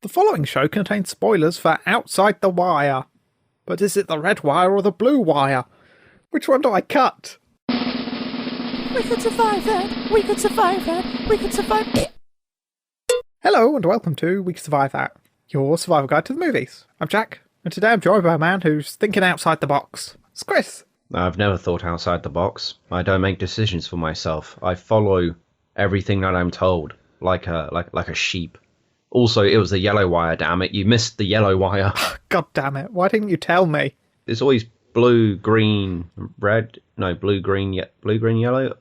The following show contains spoilers for Outside the Wire. But is it the red wire or the blue wire? Which one do I cut? We could survive that. We could survive that. We could survive it. Hello and welcome to We Could Survive That, your survival guide to the movies. I'm Jack, and today I'm joined by a man who's thinking outside the box. It's Chris. I've never thought outside the box. I don't make decisions for myself. I follow everything that I'm told, like a sheep. Also, it was the yellow wire, damn it. You missed the yellow wire. God damn it, why didn't you tell me? It's always blue, green, red. No, blue, green, yellow.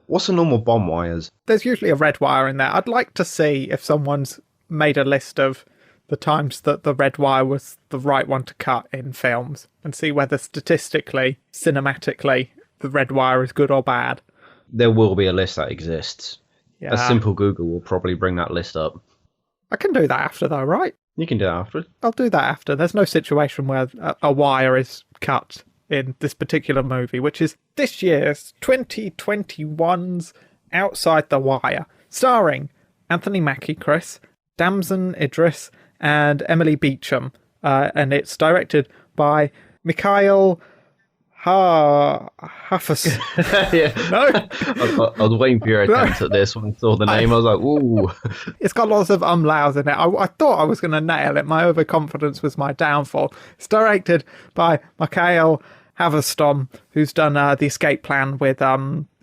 What's the normal bomb wires? There's usually a red wire in there. I'd like to see if someone's made a list of the times that the red wire was the right one to cut in films and see whether statistically, cinematically, the red wire is good or bad. There will be a list that exists. Yeah. A simple Google will probably bring that list up. I can do that after though, right? You can do it after. I'll do that after. There's no situation where a wire is cut in this particular movie, which is this year's 2021's Outside the Wire, starring Anthony Mackie, Chris, Damson Idris, and Emily Beecham. And it's directed by Mikhail Hafez. Yeah. No? I was waiting for your attempt at this when I saw the name. I was like, ooh. It's got lots of umlauts in it. I thought I was going to nail it. My overconfidence was my downfall. It's directed by Mikhail Haverstom, who's done The Escape Plan with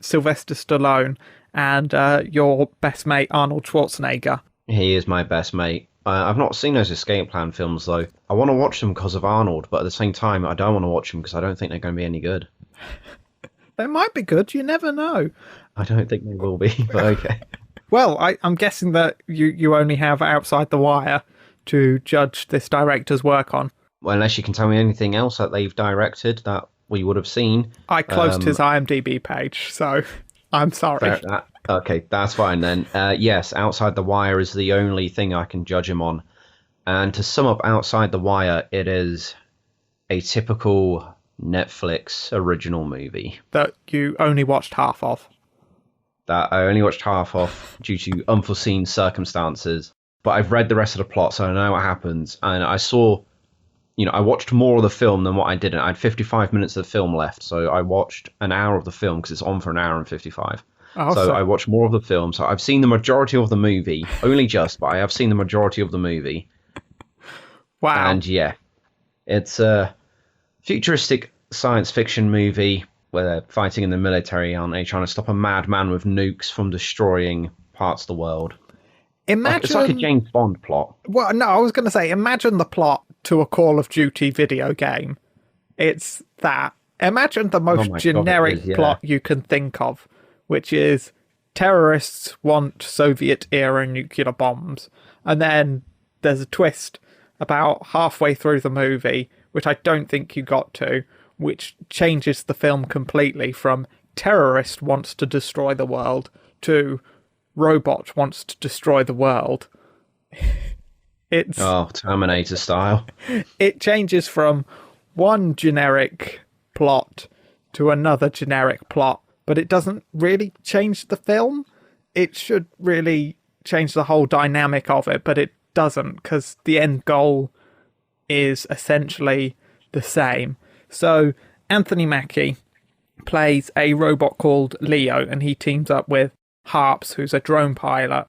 Sylvester Stallone and your best mate Arnold Schwarzenegger. He is my best mate. I've not seen those Escape Plan films, though. I want to watch them because of Arnold, but at the same time, I don't want to watch them because I don't think they're going to be any good. They might be good, you never know. I don't think they will be, but okay. Well, I'm guessing that you only have Outside the Wire to judge this director's work on. Well, unless you can tell me anything else that they've directed that we would have seen. I closed his IMDb page, so I'm sorry. Okay, that's fine then. Yes, Outside the Wire is the only thing I can judge him on. And to sum up Outside the Wire, it is a typical Netflix original movie. That you only watched half of. That I only watched half of due to unforeseen circumstances. But I've read the rest of the plot, so I know what happens. And I saw, I watched more of the film than what I didn't. I had 55 minutes of the film left, so I watched an hour of the film because it's on for an hour and 55. So I watched more of the film. So I've seen the majority of the movie. Only just, but I have seen the majority of the movie. Wow. And yeah, it's a futuristic science fiction movie where they're fighting in the military, aren't they? Trying to stop a madman with nukes from destroying parts of the world. It's like a James Bond plot. Well, no, I was going to say, imagine the plot to a Call of Duty video game. It's that. Imagine the most generic plot you can think of, which is terrorists want Soviet-era nuclear bombs. And then there's a twist about halfway through the movie, which I don't think you got to, which changes the film completely from terrorist wants to destroy the world to robot wants to destroy the world. It's Terminator style. It changes from one generic plot to another generic plot, but it doesn't really change the film. It should really change the whole dynamic of it, but it doesn't, because the end goal is essentially the same. So Anthony Mackie plays a robot called Leo, and he teams up with Harps, who's a drone pilot,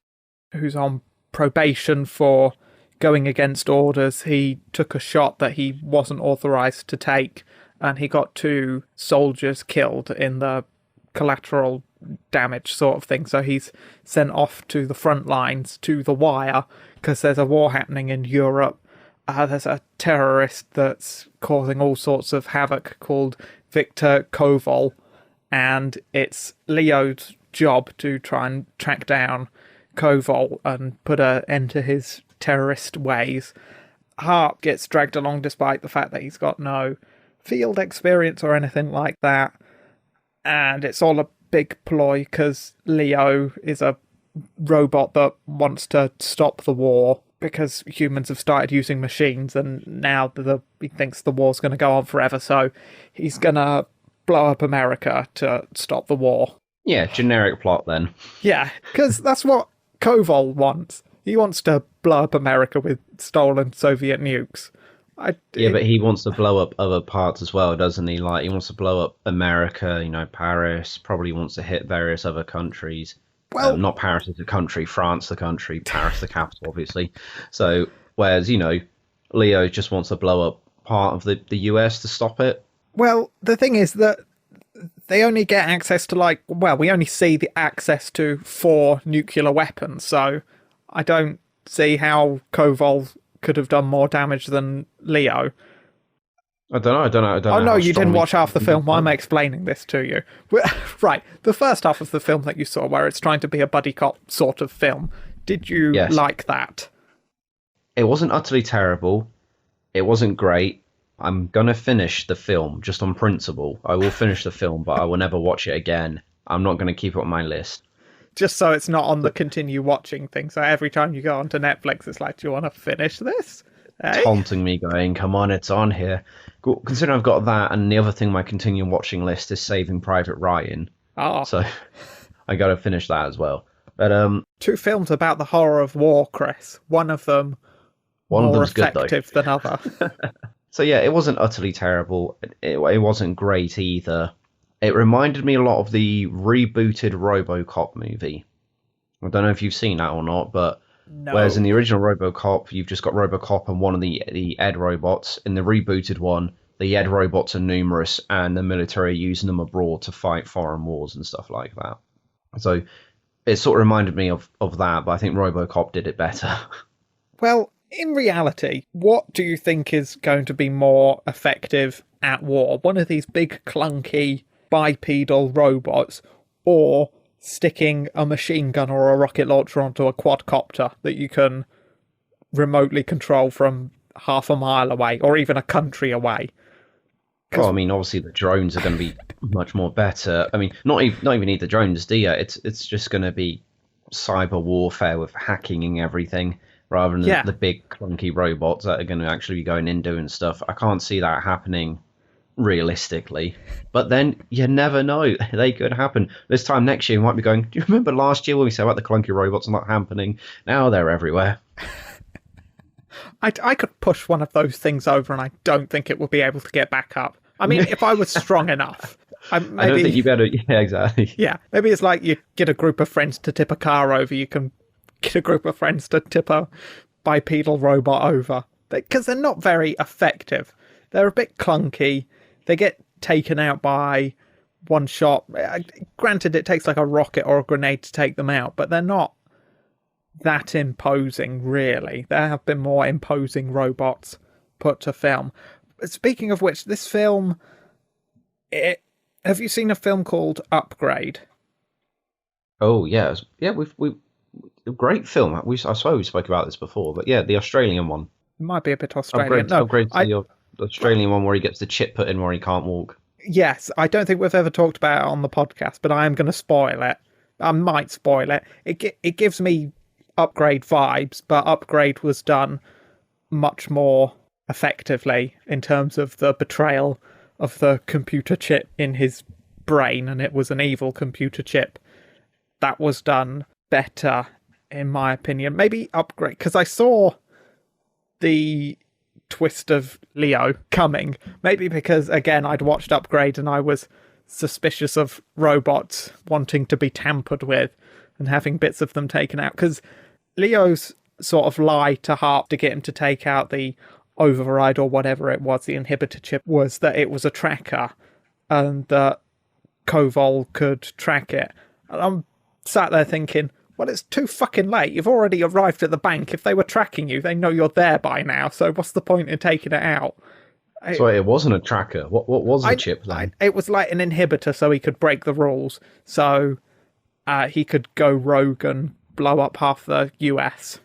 who's on probation for going against orders. He took a shot that he wasn't authorized to take, and he got 2 soldiers killed in the collateral damage sort of thing. So he's sent off to the front lines, to the wire, because there's a war happening in Europe. There's a terrorist that's causing all sorts of havoc called Viktor Koval, and it's Leo's job to try and track down Koval and put an end to his terrorist ways. Harp gets dragged along despite the fact that he's got no field experience or anything like that, and it's all a big ploy because Leo is a robot that wants to stop the war because humans have started using machines, and now he thinks the war's going to go on forever, so he's going to blow up America to stop the war. Yeah, generic plot then. Yeah, because that's what Koval wants. He wants to blow up America with stolen Soviet nukes. Yeah, but he wants to blow up other parts as well, doesn't he? Like, he wants to blow up America, Paris, probably wants to hit various other countries. Well, not Paris as a country, France the country, Paris the capital, obviously. So, whereas, Leo just wants to blow up part of the US to stop it. well, the thing is that they only get access to we only see the access to 4 nuclear weapons, so I don't see how Koval could have done more damage than Leo. I don't know. Oh no, you didn't watch half the film. Why am I explaining this to you? Right, the first half of the film that you saw, where it's trying to be a buddy cop sort of film, did you like that? It wasn't utterly terrible. It wasn't great. I'm going to finish the film just on principle. I will finish the film, but I will never watch it again. I'm not going to keep it on my list. Just so it's not on the continue watching thing. So every time you go onto Netflix, it's like, do you want to finish this? Hey? Taunting me, going, come on, it's on here. Considering I've got that, and the other thing on my continue watching list is Saving Private Ryan. Oh. So I got to finish that as well. But 2 films about the horror of war, Chris. One of them more effective than other. So yeah, it wasn't utterly terrible. It wasn't great either. It reminded me a lot of the rebooted RoboCop movie. I don't know if you've seen that or not, but no. Whereas in the original RoboCop, you've just got RoboCop and one of the Ed robots. In the rebooted one, the Ed robots are numerous, and the military are using them abroad to fight foreign wars and stuff like that. So it sort of reminded me of that, but I think RoboCop did it better. Well, in reality, what do you think is going to be more effective at war? One of these big, clunky, bipedal robots, or sticking a machine gun or a rocket launcher onto a quadcopter that you can remotely control from half a mile away, or even a country away? Well, I mean, obviously the drones are going to be much more better. I mean, not even need the drones, do you? It's just going to be cyber warfare with hacking and everything, rather than the big clunky robots that are going to actually be going in doing stuff. I can't see that happening realistically, but then you never know. They could happen. This time next year, you might be going, do you remember last year when we said about the clunky robots not happening? Now they're everywhere. I could push one of those things over and I don't think it would be able to get back up. I mean, if I was strong enough. I don't think you better. Yeah, exactly. Yeah, maybe it's like you get a group of friends to tip a car over. You can get a group of friends to tip a bipedal robot over. Because they're not very effective. They're a bit clunky. They get taken out by one shot. Granted, it takes like a rocket or a grenade to take them out, but they're not that imposing, really. There have been more imposing robots put to film. Speaking of which, this film... have you seen a film called Upgrade? Oh, yeah. Yeah, we a great film. I swear we spoke about this before, but yeah, the Australian one. It might be a bit Australian. Upgrade to the Australian one where he gets the chip put in where he can't walk. Yes, I don't think we've ever talked about it on the podcast, but I am going to spoil it. I might spoil it. It gives me Upgrade vibes, but Upgrade was done much more effectively in terms of the betrayal of the computer chip in his brain, and it was an evil computer chip. That was done better, in my opinion. Maybe Upgrade, because I saw the twist of Leo coming. Maybe because, again, I'd watched Upgrade and I was suspicious of robots wanting to be tampered with and having bits of them taken out. Because Leo's sort of lie to Harp to get him to take out the override or whatever it was, the inhibitor chip, was that it was a tracker and that Koval could track it. And I'm sat there thinking, well, it's too fucking late. You've already arrived at the bank. If they were tracking you, they know you're there by now. So what's the point in taking it out? So it wasn't a tracker. What was the chip then? It was like an inhibitor so he could break the rules. So he could go rogue and blow up half the US.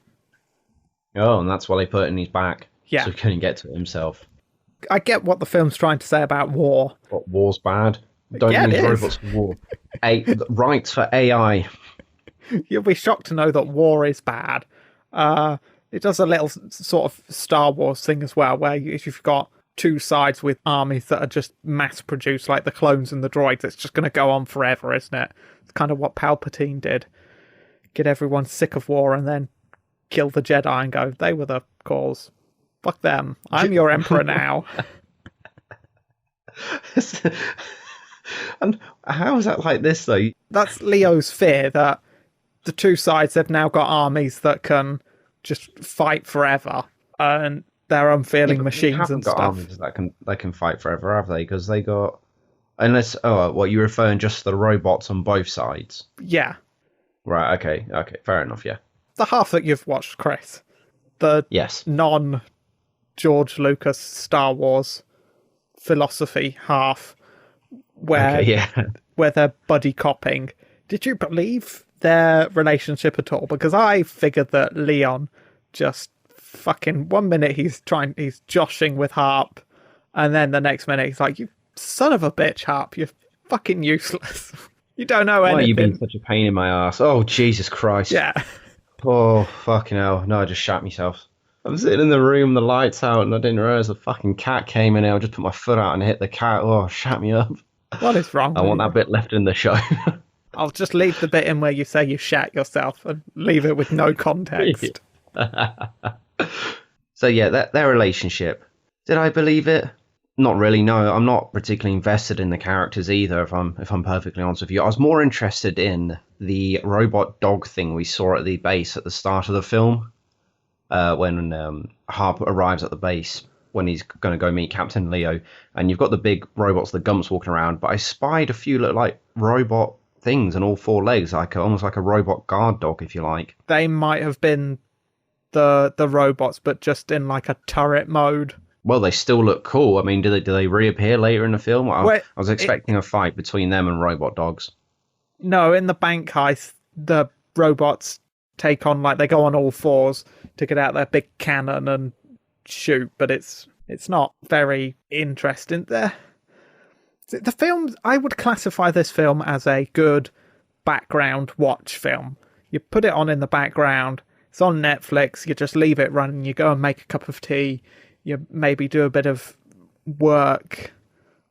Oh, and that's why they put it in his back. Yeah. So he couldn't get to it himself. I get what the film's trying to say about war. What, war's bad? Don't use robots for war. Rights for AI. You'll be shocked to know that war is bad. It does a little sort of Star Wars thing as well, where if you've got two sides with armies that are just mass-produced, like the clones and the droids, it's just going to go on forever, isn't it? It's kind of what Palpatine did. Get everyone sick of war and then kill the Jedi and go, they were the cause. Fuck them. I'm your emperor now. And how is that like this, though? That's Leo's fear that the two sides have now got armies that can just fight forever. And they're unfeeling machines and got stuff. Armies that can fight forever, have they? Because they got... Unless... Oh, what, you're referring just to the robots on both sides? Yeah. Right, okay, fair enough, yeah. The half that you've watched, Chris. The Yes. non-George Lucas Star Wars philosophy half, where they're buddy copping. Did you believe their relationship at all? Because I figured that Leon just fucking 1 minute he's joshing with Harp, and then the next minute he's like, you son of a bitch, Harp, you're fucking useless. You don't know anything. Why are you being such a pain in my ass? Oh, Jesus Christ. Yeah. Oh, fucking hell. No, I just shat myself. I'm sitting in the room, the lights out, and I didn't realise the fucking cat came in. I just put my foot out and hit the cat. Oh, shat me up. What is wrong? I want that bit left in the show. I'll just leave the bit in where you say you shat yourself and leave it with no context. So yeah, their relationship. Did I believe it? Not really. No, I'm not particularly invested in the characters either. If I'm perfectly honest with you, I was more interested in the robot dog thing we saw at the base at the start of the film, when Harp arrives at the base when he's going to go meet Captain Leo, and you've got the big robots, the Gumps walking around. But I spied a few little like robot things on all four legs, like almost like a robot guard dog, if you like. They might have been the robots, but just in like a turret mode. Well, they still look cool. I mean, do they reappear later in the film? I was expecting a fight between them and robot dogs. No, in the bank heist, the robots take on, like, they go on all fours to get out their big cannon and shoot, but it's not very interesting there. The film, I would classify this film as a good background watch film. You put it on in the background, it's on Netflix, you just leave it running, you go and make a cup of tea, you maybe do a bit of work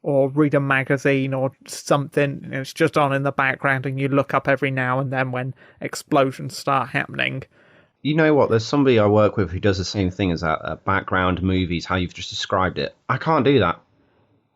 or read a magazine or something, and it's just on in the background, and you look up every now and then when explosions start happening. You know what? There's somebody I work with who does the same thing as that, background movies, how you've just described it. I can't do that.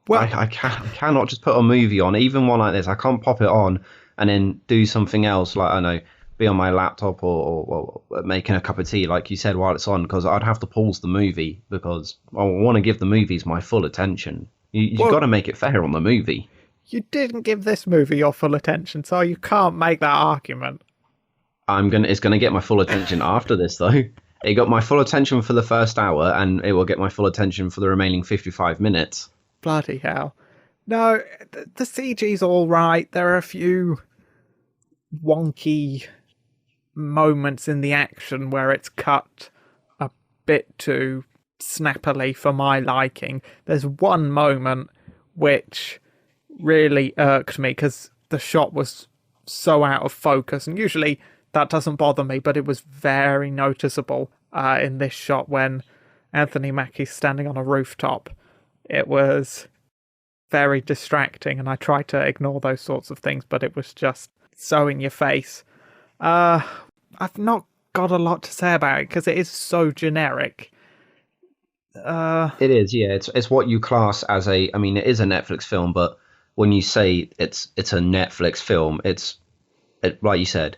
Well, I cannot just put a movie on, even one like this. I can't pop it on and then do something else, like, I don't know, be on my laptop or making a cup of tea, like you said, while it's on, because I'd have to pause the movie because I want to give the movies my full attention. You've got to make it fair on the movie. You didn't give this movie your full attention, so you can't make that argument. It's gonna get my full attention after this, though. It got my full attention for the first hour, and it will get my full attention for the remaining 55 minutes. Bloody hell. No, the CG's all right. There are a few wonky moments in the action where it's cut a bit too snappily for my liking. There's one moment which really irked me because the shot was so out of focus, and usually that doesn't bother me, but it was very noticeable in this shot when Anthony Mackie's standing on a rooftop. It was very distracting, and I try to ignore those sorts of things, but it was just so in your face. I've not got a lot to say about it because it is so generic. It is, yeah. It's what you class as it is a Netflix film, but when you say it's a Netflix film, it's like you said,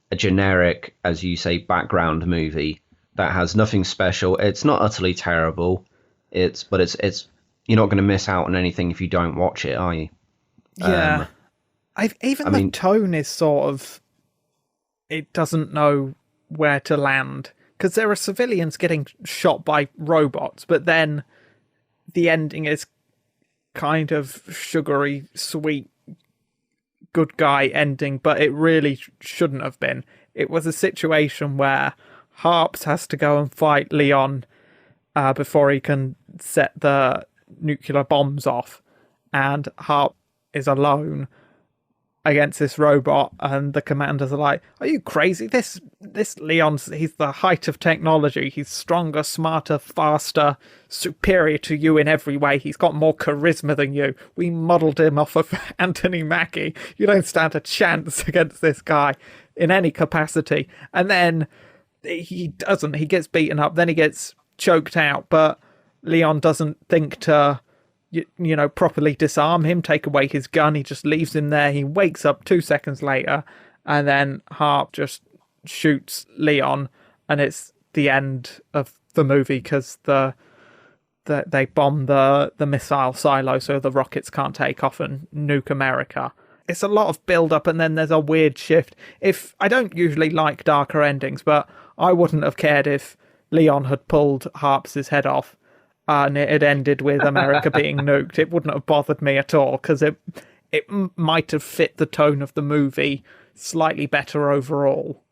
a generic, as you say, background movie that has nothing special. It's not utterly terrible. It's you're not going to miss out on anything if you don't watch it, are you? Yeah. The tone is sort of, it doesn't know where to land, because there are civilians getting shot by robots, but then the ending is kind of sugary, sweet, good guy ending, but it really shouldn't have been. It was a situation where Harps has to go and fight Leon before he can set the nuclear bombs off, and Harp is alone against this robot, and the commanders are like, are you crazy? This Leon's, he's the height of technology. He's stronger, smarter, faster, superior to you in every way. He's got more charisma than you. We modelled him off of Anthony Mackie. You don't stand a chance against this guy in any capacity. And then he doesn't. He gets beaten up, then he gets choked out, but Leon doesn't think to, properly disarm him, take away his gun. He just leaves him there. He wakes up 2 seconds later, and then Harp just shoots Leon, and it's the end of the movie because they bomb the missile silo so the rockets can't take off and nuke America. It's a lot of build-up, and then there's a weird shift. I don't usually like darker endings, but I wouldn't have cared if Leon had pulled Harp's head off and it had ended with America being nuked. It wouldn't have bothered me at all, because it might have fit the tone of the movie slightly better overall.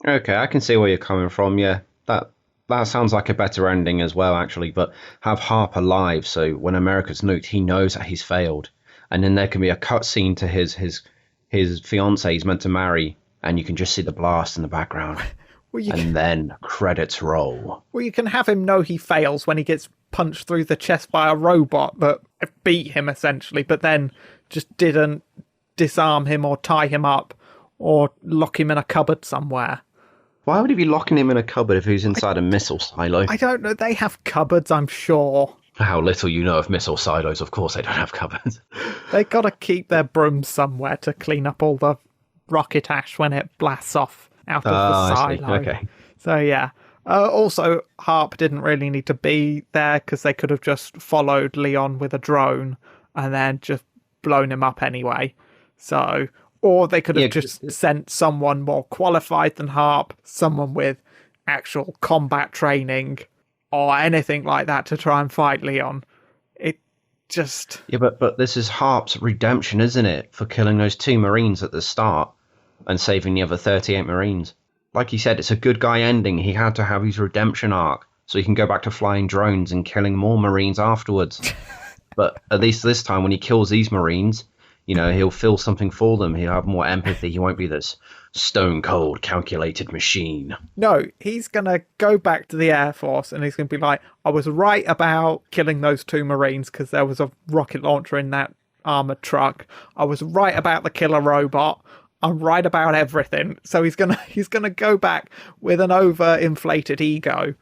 Okay, I can see where you're coming from, yeah. That sounds like a better ending as well, actually, but have Harp alive, so when America's nuked, he knows that he's failed. And then there can be a cutscene to his fiancée he's meant to marry, and you can just see the blast in the background. And then credits roll. Well, you can have him know he fails when he gets punched through the chest by a robot that beat him, essentially, but then just didn't disarm him or tie him up or lock him in a cupboard somewhere. Why would he be locking him in a cupboard if he was inside a missile silo? I don't know. They have cupboards, I'm sure. How little you know of missile silos. Of course they don't have cupboards. They got to keep their brooms somewhere to clean up all the rocket ash when it blasts off out of the silo. Okay. So, yeah. Also, Harp didn't really need to be there because they could have just followed Leon with a drone and then just blown him up anyway. So, or they could have just sent someone more qualified than Harp, someone with actual combat training or anything like that to try and fight Leon. It just... Yeah, but this is Harp's redemption, isn't it? For killing those 2 Marines at the start and saving the other 38 Marines. Like you said, it's a good guy ending. He had to have his redemption arc so he can go back to flying drones and killing more Marines afterwards. But at least this time, when he kills these Marines, he'll feel something for them. He'll have more empathy. He won't be this stone cold, calculated machine. No, he's going to go back to the Air Force and he's going to be like, I was right about killing those 2 Marines because there was a rocket launcher in that armored truck. I was right about the killer robot. I'm right about everything. So he's gonna go back with an overinflated ego,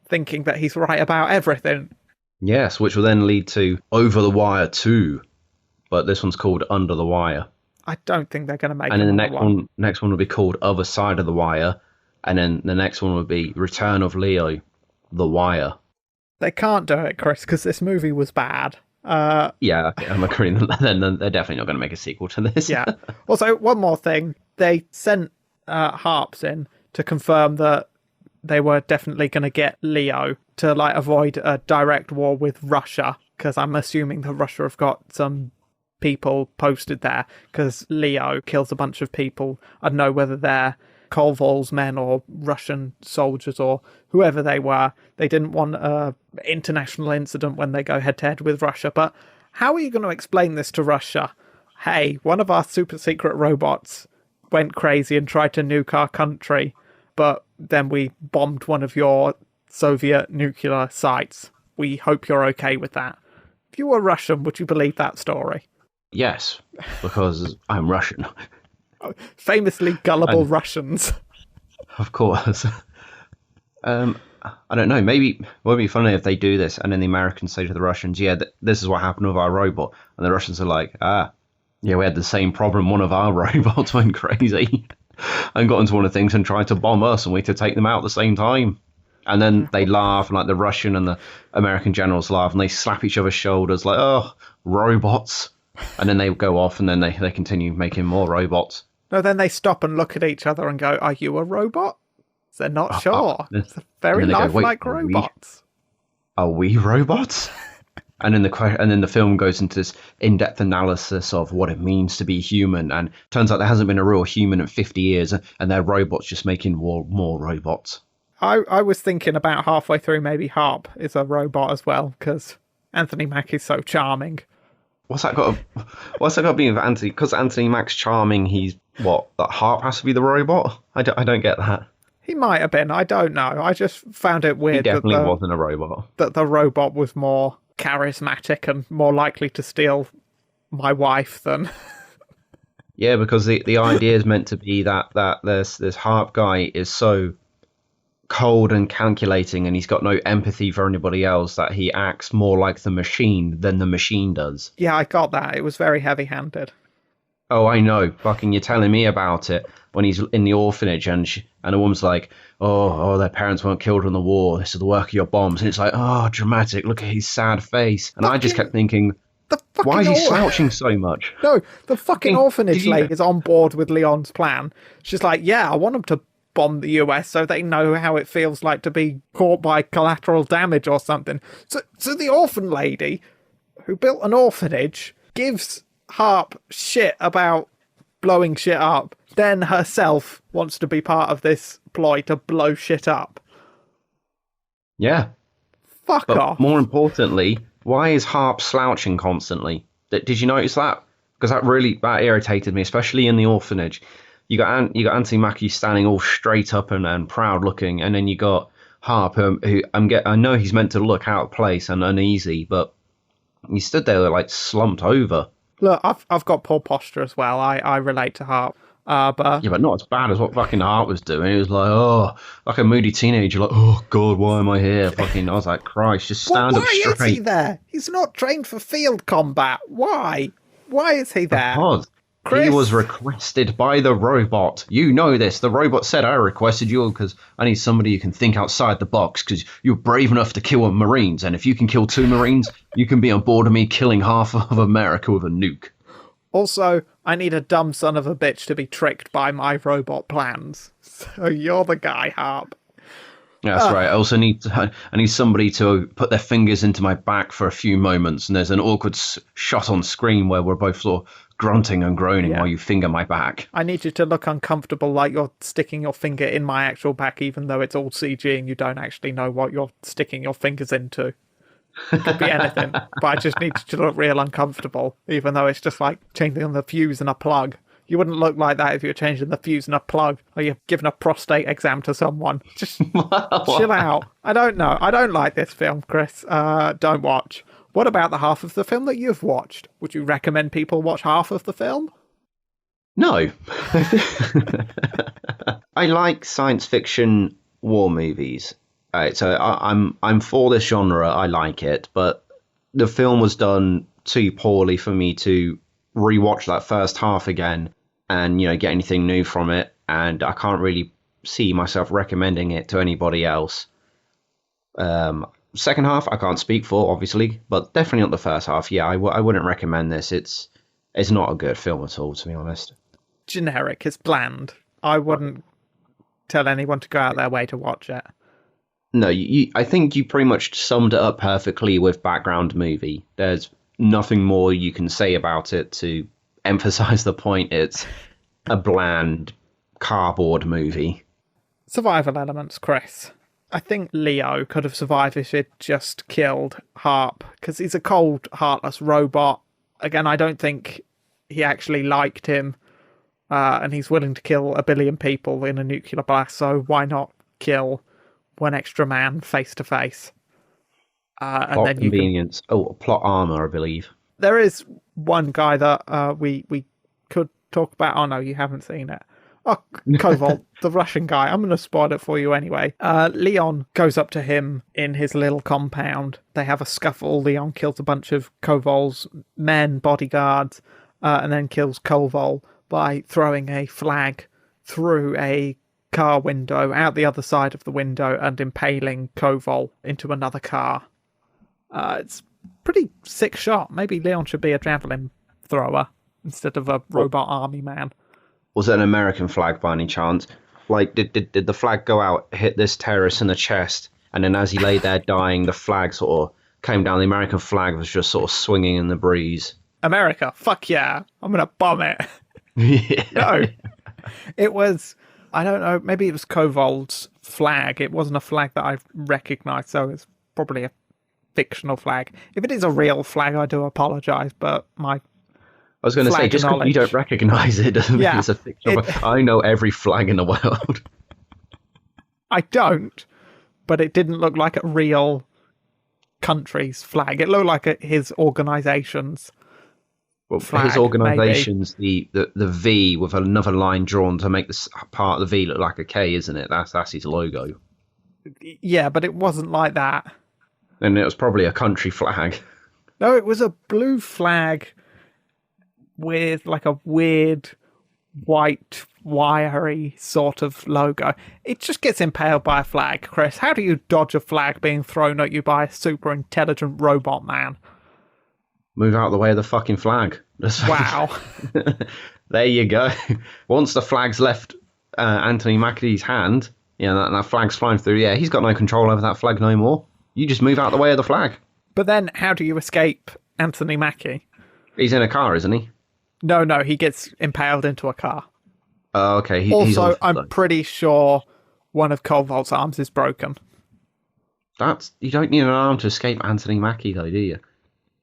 thinking that he's right about everything. Yes, which will then lead to Over the Wire 2. But this one's called Under the Wire. I don't think they're going to make. And then the next one will be called Other Side of the Wire, and then the next one will be Return of Leo, The Wire. They can't do it, Chris, because this movie was bad. Yeah, I'm agreeing. Then they're definitely not going to make a sequel to this. Yeah. Also, one more thing: they sent Harps in to confirm that they were definitely going to get Leo to avoid a direct war with Russia, because I'm assuming that Russia have got some people posted there because Leo kills a bunch of people. I don't know whether they're Koval's men or Russian soldiers or whoever they were. They didn't want an international incident when they go head-to-head with Russia. But how are you going to explain this to Russia? Hey, one of our super secret robots went crazy and tried to nuke our country, but then we bombed one of your Soviet nuclear sites. We hope you're okay with that. If you were Russian, would you believe that story? Yes, because I'm Russian. Famously gullible Russians. Of course. I don't know. Maybe it would be funny if they do this and then the Americans say to the Russians, yeah, this is what happened with our robot. And the Russians are like, yeah, we had the same problem. One of our robots went crazy and got into one of the things and tried to bomb us, and we had to take them out at the same time. And then they laugh, and the Russian and the American generals laugh, and they slap each other's shoulders like, oh, robots. And then they go off, and then they continue making more robots. No, then they stop and look at each other and go, are you a robot? They're not sure. It's a very lifelike robots. Are we robots? And then the film goes into this in-depth analysis of what it means to be human, and turns out there hasn't been a real human in 50 years, and they're robots just making more robots. I was thinking about halfway through maybe Harp is a robot as well, because Anthony Mackie's so charming. What's that got to be with Anthony? Because Anthony Mack's charming, he's what? That Harp has to be the robot? I don't get that. He might have been. I don't know. I just found it weird. He definitely wasn't a robot. That the robot was more charismatic and more likely to steal my wife than... Yeah, because the idea is meant to be that this Harp guy is so cold and calculating, and he's got no empathy for anybody else, that he acts more like the machine than the machine does. Yeah, I got that. It was very heavy-handed. Oh, I know. Fucking, you're telling me about it when he's in the orphanage, and a woman's like, oh, their parents weren't killed in the war. This is the work of your bombs. And it's like, oh, dramatic. Look at his sad face. And I just kept thinking, why is he slouching so much? No, the fucking orphanage lady is on board with Leon's plan. She's like, yeah, I want him to bomb the US so they know how it feels like to be caught by collateral damage or something. So the orphan lady who built an orphanage gives Harp shit about blowing shit up, then herself wants to be part of this ploy to blow shit up. Yeah. Fuck off. More importantly, why is Harp slouching constantly? Did you notice that? Because that irritated me, especially in the orphanage. You got Anthony Mackie standing all straight up and proud looking, and then you got Harp, who I know he's meant to look out of place and uneasy, but he stood there like slumped over. Look, I've got poor posture as well. I relate to Harp. But not as bad as what fucking Hart was doing. He was like, like a moody teenager, like, oh God, why am I here? Fucking, I was like, Christ, just stand up straight. Why is he there? He's not trained for field combat. Why? Why is he there? Because he was requested by the robot. You know this. The robot said, I requested you because I need somebody who can think outside the box because you're brave enough to kill Marines. And if you can kill 2 Marines, you can be on board of me killing half of America with a nuke. Also, I need a dumb son of a bitch to be tricked by my robot plans. So you're the guy, Harp. That's right. I also need somebody to put their fingers into my back for a few moments, and there's an awkward shot on screen where we're both sort of grunting and groaning while you finger my back. I need you to look uncomfortable, like you're sticking your finger in my actual back, even though it's all CG and you don't actually know what you're sticking your fingers into. It could be anything, but I just need you to look real uncomfortable, even though it's just like changing the fuse in a plug. You wouldn't look like that if you were changing the fuse in a plug, or you're giving a prostate exam to someone. Just chill out. I don't know. I don't like this film, Chris. Don't watch. What about the half of the film that you've watched? Would you recommend people watch half of the film? No. I like science fiction war movies. So I'm for this genre. I like it, but the film was done too poorly for me to rewatch that first half again and get anything new from it. And I can't really see myself recommending it to anybody else. Second half, I can't speak for, obviously, but definitely not the first half. Yeah, I wouldn't recommend this. It's not a good film at all, to be honest. Generic. It's bland. I wouldn't tell anyone to go out their way to watch it. No, I think you pretty much summed it up perfectly with background movie. There's nothing more you can say about it to emphasize the point. It's a bland cardboard movie. Survival elements, Chris. I think Leo could have survived if he'd just killed Harp, because he's a cold, heartless robot. Again, I don't think he actually liked him, and he's willing to kill 1 billion people in a nuclear blast, so why not kill one extra man face to face? Plot then convenience. Plot armor, I believe. There is one guy that we could talk about. Oh no, you haven't seen it. Oh, Koval, the Russian guy. I'm going to spoil it for you anyway. Leon goes up to him in his little compound. They have a scuffle. Leon kills a bunch of Koval's men, bodyguards, and then kills Koval by throwing a flag through a car window, out the other side of the window, and impaling Koval into another car. It's pretty sick shot. Maybe Leon should be a javelin thrower instead of a robot army man. Was it an American flag by any chance? Like, did the flag go out, hit this terrorist in the chest, and then as he lay there dying, the flag sort of came down? The American flag was just sort of swinging in the breeze. America, fuck yeah. I'm going to bomb it. Yeah. No. It was, I don't know, maybe it was Koval's flag. It wasn't a flag that I recognised, so it's probably a fictional flag. If it is a real flag, I do apologise, but I was going to say, just because you don't recognise it doesn't mean it's a fictional flag. I know every flag in the world. I don't, but it didn't look like a real country's flag. It looked like his organisation's flag. His organisation's the V with another line drawn to make this part of the V look like a K, isn't it? That's his logo. Yeah, but it wasn't like that. And it was probably a country flag. No, it was a blue flag with like a weird white wiry sort of logo. It just gets impaled by a flag, Chris. How do you dodge a flag being thrown at you by a super intelligent robot man? Move out of the way of the fucking flag. Wow. There you go. Once the flag's left Anthony Mackie's hand, that flag's flying through. Yeah, he's got no control over that flag no more. You just move out of the way of the flag. But then how do you escape Anthony Mackie? He's in a car, isn't he? No, he gets impaled into a car. Oh, okay. Also, I'm pretty sure one of Koval's arms is broken. You don't need an arm to escape Anthony Mackie, though, do you?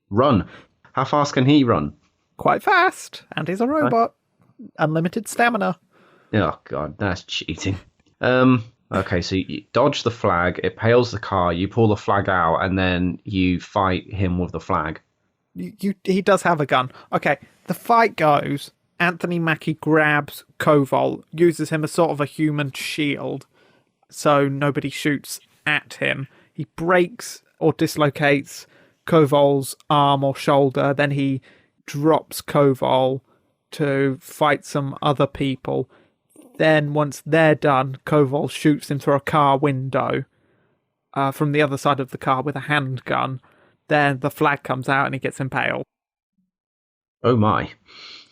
Run. How fast can he run? Quite fast. And he's a robot. Unlimited stamina. Oh, God, that's cheating. Okay, so you dodge the flag, it pales the car, you pull the flag out, and then you fight him with the flag. He does have a gun. Okay, the fight goes, Anthony Mackie grabs Koval, uses him as sort of a human shield, so nobody shoots at him. He breaks or dislocates Koval's arm or shoulder, then he drops Koval to fight some other people. Then, once they're done, Koval shoots him through a car window from the other side of the car with a handgun. Then the flag comes out and he gets impaled. Oh my.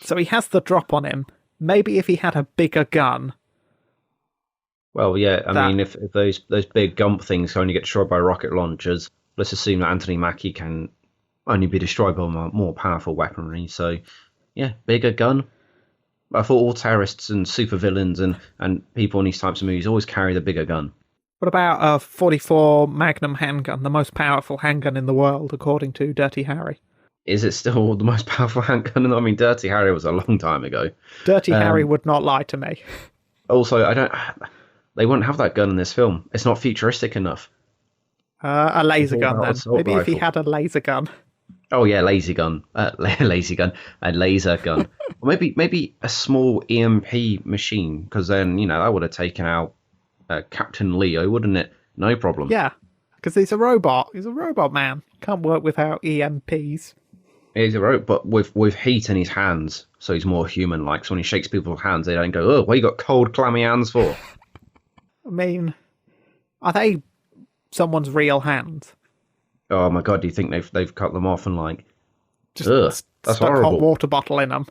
So he has the drop on him. Maybe if he had a bigger gun. Well, yeah, I mean, if those big Gump things only get destroyed by rocket launchers, let's assume that Anthony Mackie can only be destroyed by more powerful weaponry. So, yeah, bigger gun. I thought all terrorists and supervillains and people in these types of movies always carry the bigger gun. What about a 44 Magnum handgun, the most powerful handgun in the world, according to Dirty Harry? Is it still the most powerful handgun? I mean, Dirty Harry was a long time ago. Dirty Harry would not lie to me. Also, they wouldn't have that gun in this film. It's not futuristic enough. A laser gun, then. Maybe if he had a laser gun. Oh yeah, laser gun, a laser gun, or maybe a small EMP machine, because then that would have taken out Captain Leo, wouldn't it? No problem. Yeah, because he's a robot. He's a robot man. Can't work without EMPs. He's a robot, but with heat in his hands, so he's more human-like. So when he shakes people's hands, they don't go, "Oh, what you got cold, clammy hands for?" I mean, are they someone's real hands? Oh my God! Do you think they've cut them off and just that's stuck horrible. Hot water bottle in them?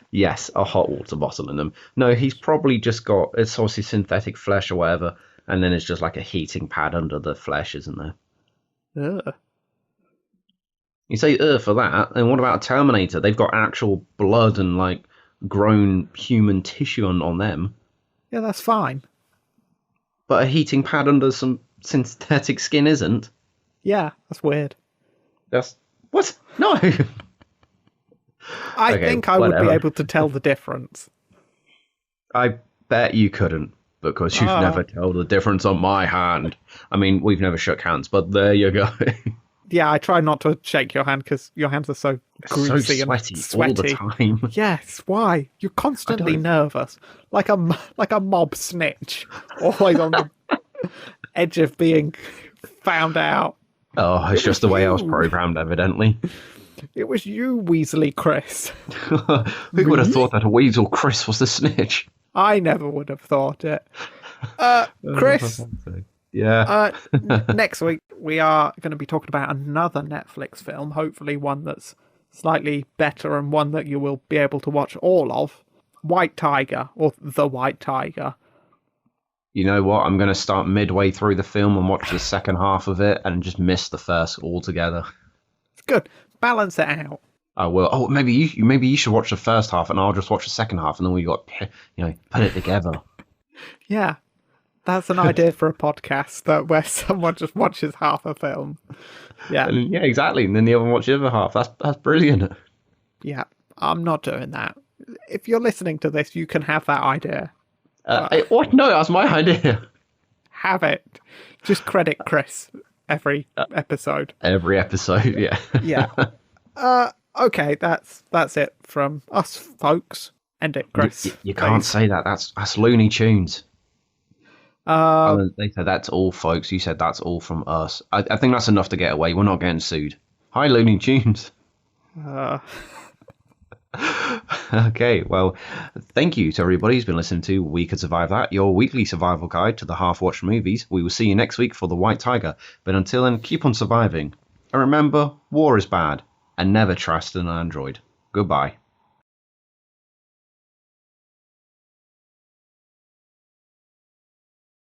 Yes, a hot water bottle in them. No, he's probably just got, it's obviously synthetic flesh or whatever, and then it's just like a heating pad under the flesh, isn't there? Ugh. You say for that, and what about Terminator? They've got actual blood and grown human tissue on them. Yeah, that's fine. But a heating pad under some synthetic skin isn't. Yeah, that's weird. That's what? No. I think I would be able to tell the difference. I bet you couldn't, because you've never told the difference on my hand. I mean, we've never shook hands, but there you go. Yeah, I try not to shake your hand because your hands are so greasy so and sweaty all the time. Yes, why? You're constantly nervous, like a mob snitch, always on the edge of being found out. Oh, it's just the way I was programmed, evidently. It was you, Weasley Chris. Who would have thought that a weasel Chris was the snitch? I never would have thought it. Chris. Yeah. Next week, we are going to be talking about another Netflix film, hopefully one that's slightly better and one that you will be able to watch all of. White Tiger, or The White Tiger. You know what? I'm going to start midway through the film and watch the second half of it and just miss the first altogether. Good. Balance it out. I will. Oh, maybe you should watch the first half and I'll just watch the second half, and then we got put it together. Yeah. That's an idea for a podcast where someone just watches half a film. Yeah. Yeah, exactly. And then the other one watches the other half. That's brilliant. Yeah. I'm not doing that. If you're listening to this, you can have that idea. What? No, that's my idea. Have it. Just credit Chris every episode. Every episode, yeah. Yeah. Okay, that's it from us, folks. End it, Chris. You can't say that. That's Looney Tunes. They said that's all, folks. You said that's all from us. I think that's enough to get away. We're not getting sued. Hi, Looney Tunes. Okay, well, thank you to everybody who's been listening to We Could Survive That, your weekly survival guide to the half-watched movies. We will see you next week for The White Tiger. But until then, keep on surviving. And remember, war is bad. And never trust an android. Goodbye.